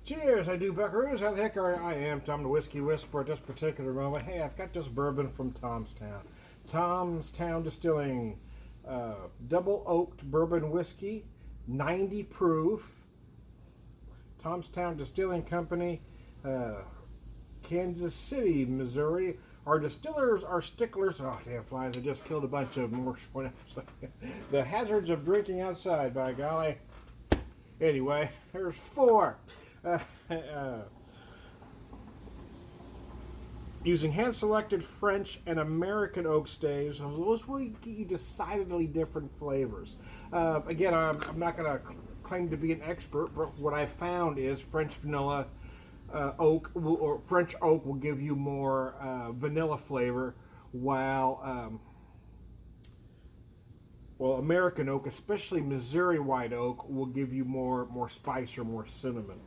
Cheers, I do buckaroos. How the heck are I am Tom the Whiskey Whisperer at this particular moment. Hey, I've got this bourbon from Tomstown. Tomstown Distilling double oaked bourbon whiskey, 90 proof. Tomstown Distilling Company, Kansas City, Missouri. Our distillers are sticklers. Oh, damn flies. I just killed a bunch of more. The hazards of drinking outside, by golly. Anyway, there's four. Using hand-selected French and American oak staves, those will get you decidedly different flavors. Again, I'm not going to claim to be an expert, but what I found is French vanilla oak or French oak will give you more vanilla flavor, while American oak, especially Missouri white oak, will give you more spice or more cinnamon.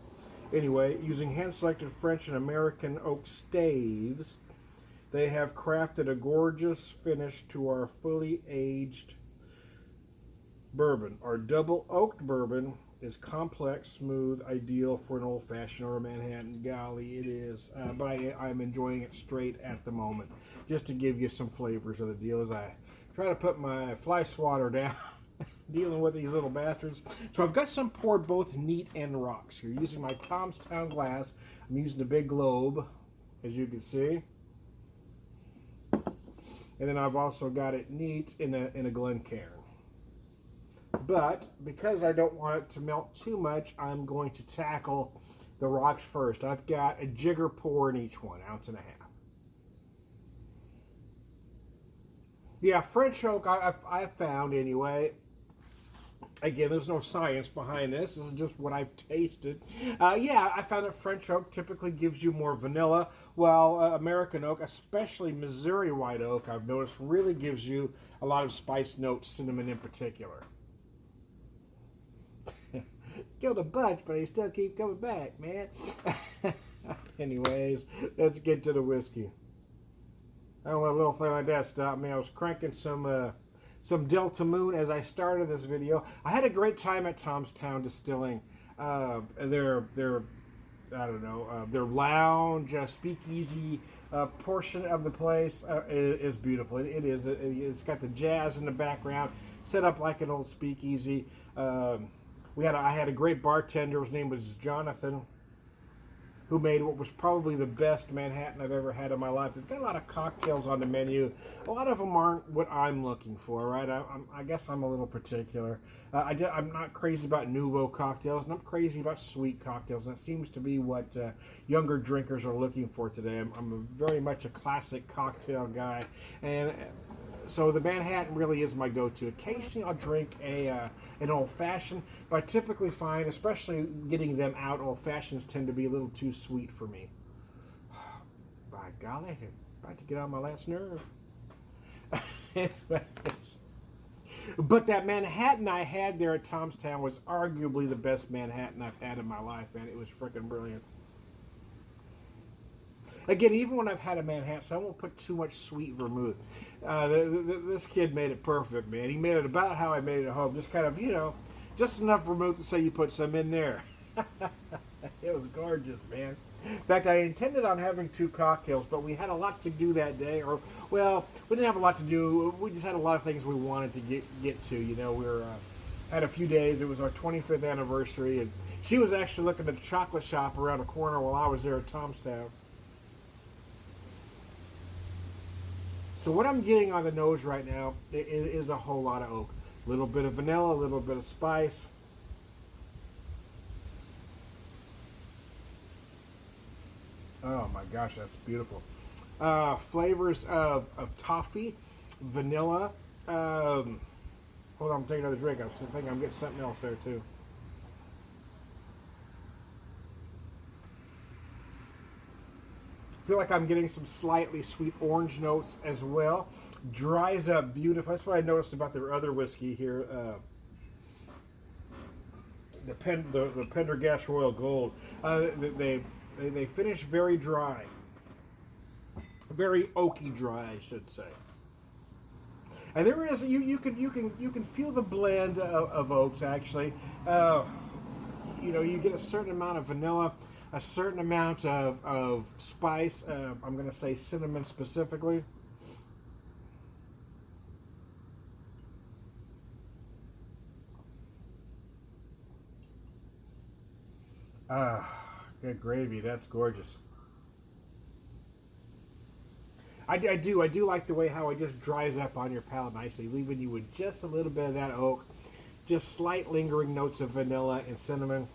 Anyway, using hand-selected French and American oak staves, they have crafted a gorgeous finish to our fully aged bourbon. Our double oaked bourbon is complex, smooth, ideal for an old-fashioned or a Manhattan. Golly, it is. But I'm enjoying it straight at the moment. Just to give you some flavors of the deal as I try to put my fly swatter down. Dealing with these little bastards. So I've got some poured both neat and rocks here. Using my Tomstown glass. I'm using the big globe, as you can see. And then I've also got it neat in a Glencairn. But because I don't want it to melt too much, I'm going to tackle the rocks first. I've got a jigger pour in each one, 1.5 ounces. Yeah, French oak, I've found anyway. Again, there's no science behind this. This is just what I've tasted. Yeah, I found that French oak typically gives you more vanilla, while American oak, especially Missouri white oak, I've noticed really gives you a lot of spice notes, cinnamon in particular. Killed a bunch, but they still keep coming back, man. Anyways, let's get to the whiskey. I don't let a little thing like that stop me. I was cranking some Delta Moon as I started this video. I had a great time at Tomstown Distilling. Their I don't know, their lounge, speakeasy portion of the place is beautiful. It is. It's got the jazz in the background, set up like an old speakeasy. I had a great bartender. His name was Jonathan, who made what was probably the best Manhattan I've ever had in my life. They've got a lot of cocktails on the menu. A lot of them aren't what I'm looking for, right? I guess I'm a little particular. I'm not crazy about nouveau cocktails, and I'm crazy about sweet cocktails. And that seems to be what younger drinkers are looking for today. I'm very much a classic cocktail guy, and so the Manhattan really is my go-to. Occasionally I'll drink an old-fashioned, but I typically find, especially getting them out, old-fashions tend to be a little too sweet for me. By golly, I'm about to get on my last nerve. But that Manhattan I had there at Tomstown was arguably the best Manhattan I've had in my life, man. It was freaking brilliant. Again, even when I've had a Manhattan, so I won't put too much sweet vermouth. This kid made it perfect, man. He made it about how I made it at home. Just kind of, just enough vermouth to say you put some in there. It was gorgeous, man. In fact, I intended on having 2 cocktails, but we had a lot to do that day. We didn't have a lot to do. We just had a lot of things we wanted to get to. We had a few days. It was our 25th anniversary, and she was actually looking at the chocolate shop around the corner while I was there at Tomstown. So what I'm getting on the nose right now is a whole lot of oak. A little bit of vanilla, a little bit of spice. Oh my gosh, that's beautiful. Flavors of toffee, vanilla. Hold on, I'm taking another drink. I think I'm getting something else there too. I feel like I'm getting some slightly sweet orange notes as well. Dries up beautiful. That's what I noticed about their other whiskey here. The Pendergast Royal Gold. They finish very dry. Very oaky dry, I should say. And there is you can feel the blend of oaks actually. you know, you get a certain amount of vanilla, a certain amount of spice. I'm going to say cinnamon specifically. Good gravy. That's gorgeous. I do like the way how it just dries up on your palate nicely, leaving you with just a little bit of that oak, just slight lingering notes of vanilla and cinnamon.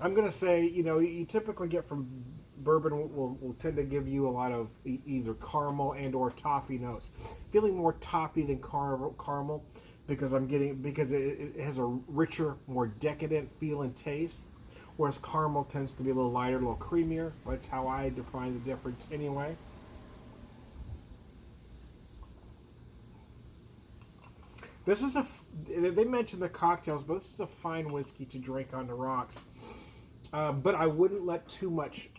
I'm gonna say, you know, you typically get from bourbon will tend to give you a lot of either caramel and or toffee notes. Feeling more toffee than caramel because it has a richer, more decadent feel and taste. Whereas caramel tends to be a little lighter, a little creamier. That's how I define the difference anyway. This is they mentioned the cocktails, but this is a fine whiskey to drink on the rocks. But I wouldn't let too much.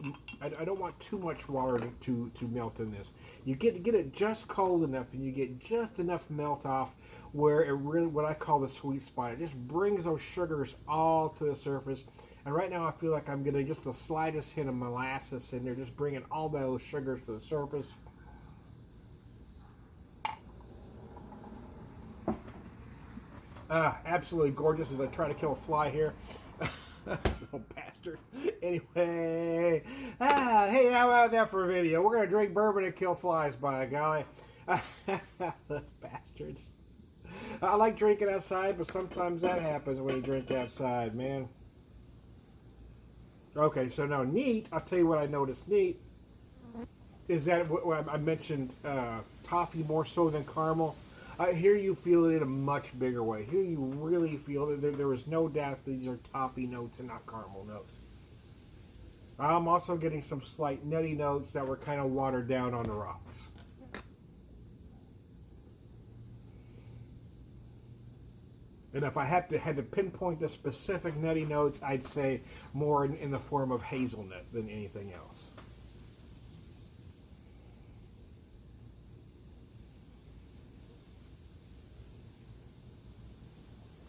I don't want too much water to melt in this. You get it just cold enough, and you get just enough melt off where it really, what I call the sweet spot. It just brings those sugars all to the surface. And right now I feel like I'm getting just the slightest hint of molasses in there, just bringing all those sugars to the surface. Absolutely gorgeous as I try to kill a fly here. Little bastard. Anyway, hey, how about that for a video? We're going to drink bourbon and kill flies, by golly. Bastards. I like drinking outside, but sometimes that happens when you drink outside, man. Okay, so now neat, I'll tell you what I noticed neat, is that I mentioned toffee more so than caramel. Here you feel it in a much bigger way. Here you really feel that there is no doubt that these are toffee notes and not caramel notes. I'm also getting some slight nutty notes that were kind of watered down on the rocks. And if I had to pinpoint the specific nutty notes, I'd say more in the form of hazelnut than anything else.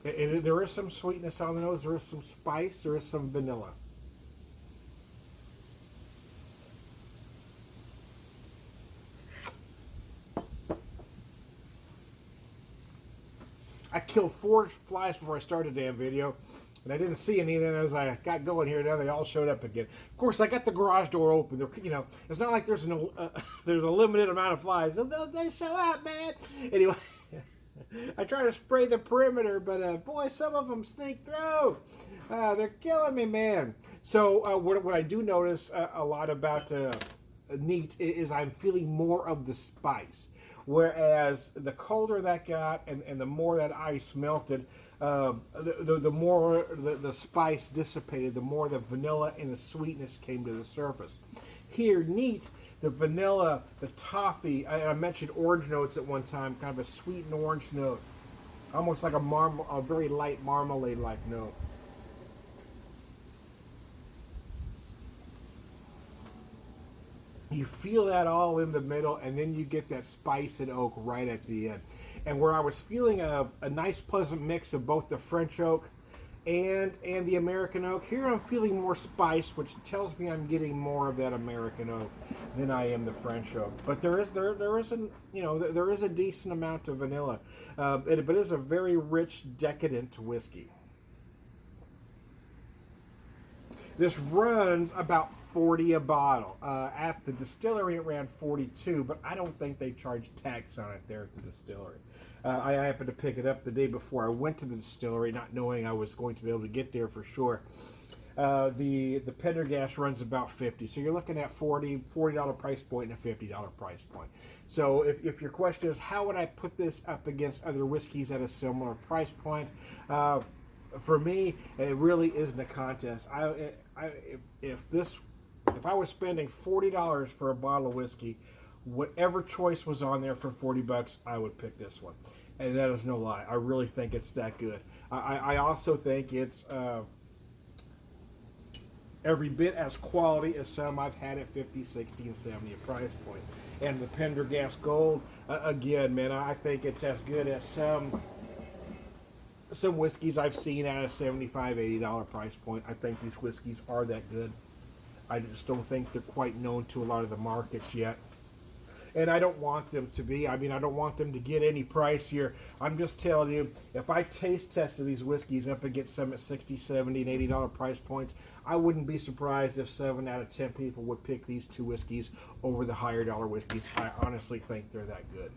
There is some sweetness on the nose, there is some spice, there is some vanilla. I killed 4 flies before I started the damn video, and I didn't see any. Then as I got going here, now they all showed up again. Of course, I got the garage door open. You know, it's not like there's there's a limited amount of flies. They show up, man. Anyway, I try to spray the perimeter, but boy, some of them sneak through. They're killing me, man. So what I do notice a lot about neat is I'm feeling more of the spice. Whereas the colder that got and the more that ice melted, the more the spice dissipated, the more the vanilla and the sweetness came to the surface. Here, neat, the vanilla, the toffee, I mentioned orange notes at one time, kind of a sweet and orange note. Almost like a very light marmalade-like note. You feel that all in the middle, and then you get that spice and oak right at the end. And where I was feeling a nice pleasant mix of both the French oak and the American oak, here I'm feeling more spice, which tells me I'm getting more of that American oak than I am the French oak. But there is a decent amount of vanilla, but it is a very rich, decadent whiskey. This runs about $40 a bottle. At the distillery, it ran $42, but I don't think they charge tax on it there at the distillery. I happened to pick it up the day before I went to the distillery, not knowing I was going to be able to get there for sure. The Pendergast runs about $50, so you're looking at $40 price point and a $50 price point. So if your question is how would I put this up against other whiskeys at a similar price point, for me, it really isn't a contest. If I was spending $40 for a bottle of whiskey, whatever choice was on there for $40, I would pick this one. And that is no lie. I really think it's that good. I also think it's every bit as quality as some I've had at 50, 60, and 70 a price point. And the Pendergast Gold, again, man, I think it's as good as some whiskeys I've seen at a $75, $80 price point. I think these whiskeys are that good. I just don't think they're quite known to a lot of the markets yet. And I don't want them to be. I mean, I don't want them to get any pricier. I'm just telling you, if I taste tested these whiskeys up against some at $60, $70, and $80 price points, I wouldn't be surprised if 7 out of 10 people would pick these two whiskeys over the higher dollar whiskeys. I honestly think they're that good.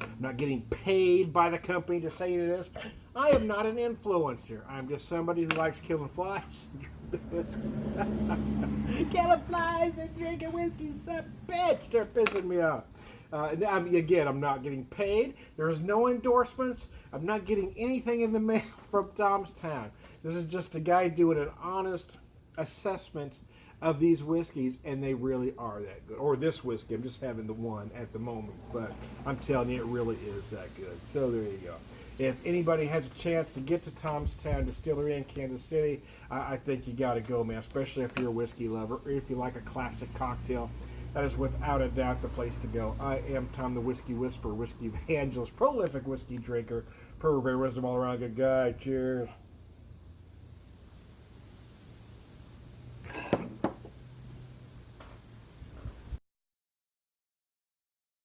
I'm not getting paid by the company to say this. I am not an influencer. I'm just somebody who likes killing flies. Killing flies and drinking whiskey, son of a bitch. They're pissing me off. Again, I'm not getting paid. There's no endorsements. I'm not getting anything in the mail from Tom's Town. This is just a guy doing an honest assessment of these whiskeys, and they really are that good. Or this whiskey, I'm just having the one at the moment, but I'm telling you, it really is that good. So there you go. If anybody has a chance to get to Tom's Town Distillery in Kansas City, I think you got to go, man, especially if you're a whiskey lover or if you like a classic cocktail. That is without a doubt the place to go. I am Tom the Whiskey Whisperer, Whiskey Evangelist, prolific whiskey drinker, pervert wisdom all around good guy. Cheers.